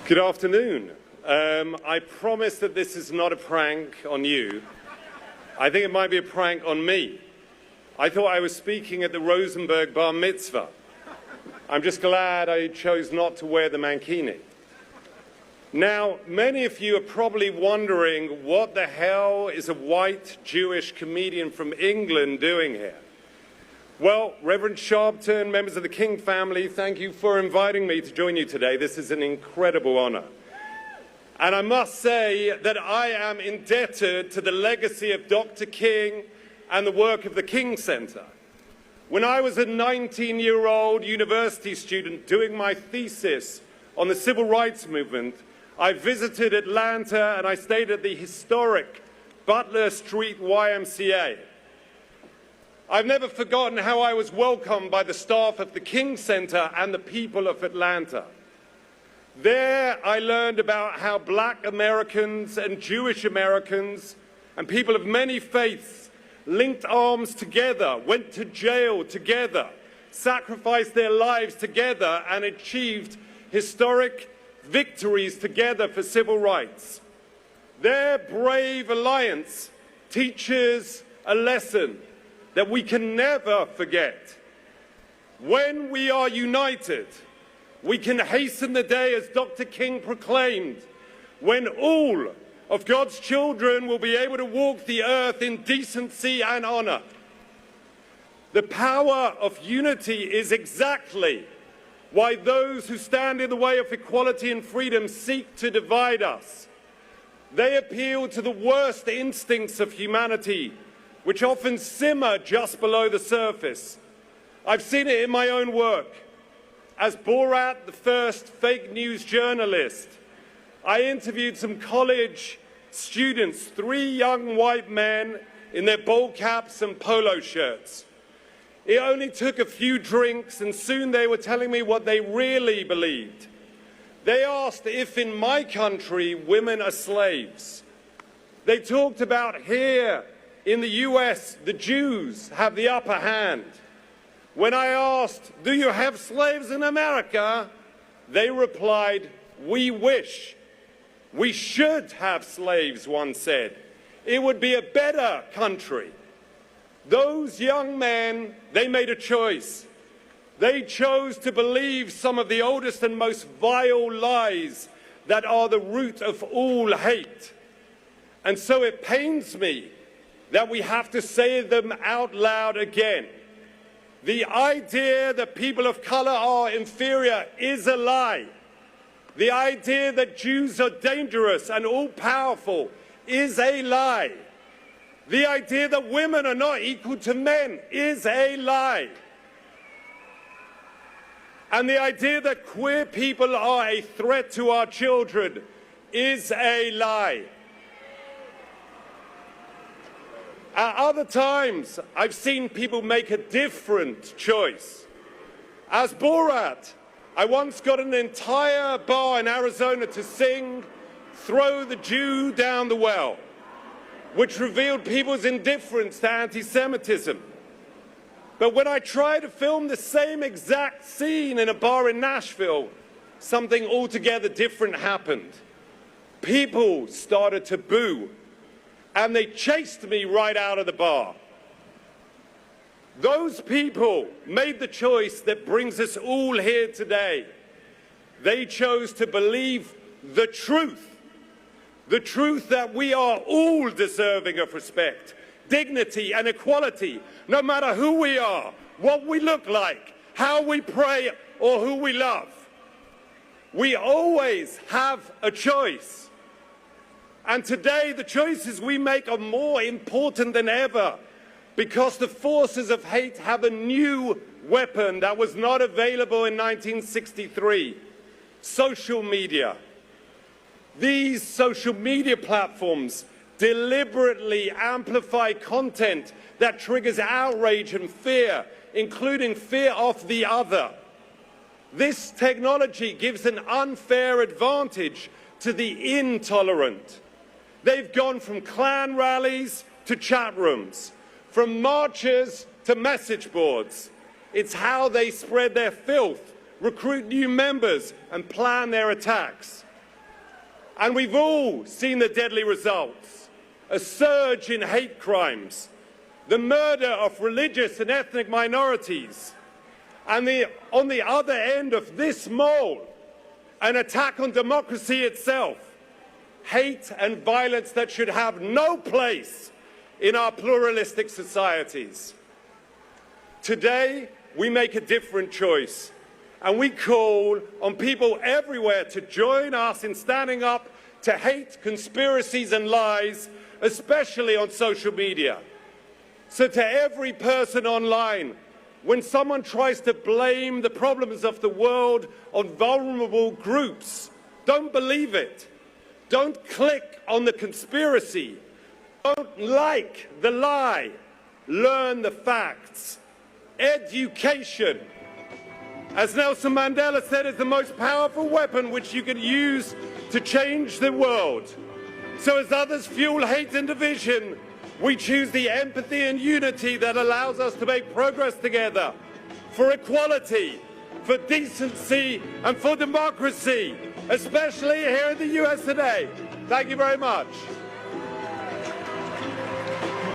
Good afternoon. I promise that this is not a prank on you. I think it might be a prank on me. I thought I was speaking at the Rosenberg bar mitzvah. I'm just glad I chose not to wear the mankini. Now, many of you are probably wondering what the hell is a white Jewish comedian from England doing here? Well, Reverend Sharpton, members of the King family, thank you for inviting me to join you today. This is an incredible honor. And I must say that I am indebted to the legacy of Dr. King and the work of the King Center. When I was a 19-year-old university student doing my thesis on the civil rights movement, I visited Atlanta and I stayed at the historic Butler Street YMCA. I've never forgotten how I was welcomed by the staff of the King Center and the people of Atlanta. There I learned about how Black Americans and Jewish Americans and people of many faiths linked arms together, went to jail together, sacrificed their lives together, and achieved historic victories together for civil rights. Their brave alliance teaches a lesson that we can never forget. When we are united, we can hasten the day, as Dr. King proclaimed, when all of God's children will be able to walk the earth in decency and honor. The power of unity is exactly why those who stand in the way of equality and freedom seek to divide us. They appeal to the worst instincts of humanity, which often simmer just below the surface. I've seen it in my own work. As Borat, the first fake news journalist, I interviewed some college students, 3 young white men in their bowl caps and polo shirts. It only took a few drinks, and soon they were telling me what they really believed. They asked if in my country women are slaves. They talked about here in the US, the Jews have the upper hand. When I asked, do you have slaves in America? They replied, we wish. We should have slaves, one said. It would be a better country. Those young men, they made a choice. They chose to believe some of the oldest and most vile lies that are the root of all hate. And so it pains me that we have to say them out loud again. The idea that people of color are inferior is a lie. The idea that Jews are dangerous and all-powerful is a lie. The idea that women are not equal to men is a lie. And the idea that queer people are a threat to our children is a lie. At other times, I've seen people make a different choice. As Borat, I once got an entire bar in Arizona to sing "Throw the Jew Down the Well," which revealed people's indifference to anti-Semitism. But when I tried to film the same exact scene in a bar in Nashville, something altogether different happened. People started to boo, and they chased me right out of the bar. Those people made the choice that brings us all here today. They chose to believe the truth that we are all deserving of respect, dignity, and equality, no matter who we are, what we look like, how we pray, or who we love. We always have a choice. And today, the choices we make are more important than ever, because the forces of hate have a new weapon that was not available in 1963: social media. These social media platforms deliberately amplify content that triggers outrage and fear, including fear of the other. This technology gives an unfair advantage to the intolerant. They've gone from Klan rallies to chat rooms, from marches to message boards. It's how they spread their filth, recruit new members, and plan their attacks. And we've all seen the deadly results: a surge in hate crimes, the murder of religious and ethnic minorities, and on the other end of this mole, an attack on democracy itself, hate and violence that should have no place in our pluralistic societies. Today, we make a different choice, and we call on people everywhere to join us in standing up to hate, conspiracies and lies, especially on social media. So to every person online, when someone tries to blame the problems of the world on vulnerable groups, don't believe it. Don't click on the conspiracy. Don't like the lie. Learn the facts. Education, as Nelson Mandela said, is the most powerful weapon which you can use to change the world. So as others fuel hate and division, we choose the empathy and unity that allows us to make progress together for equality, for decency and for democracy, especially here in the US today. Thank you very much.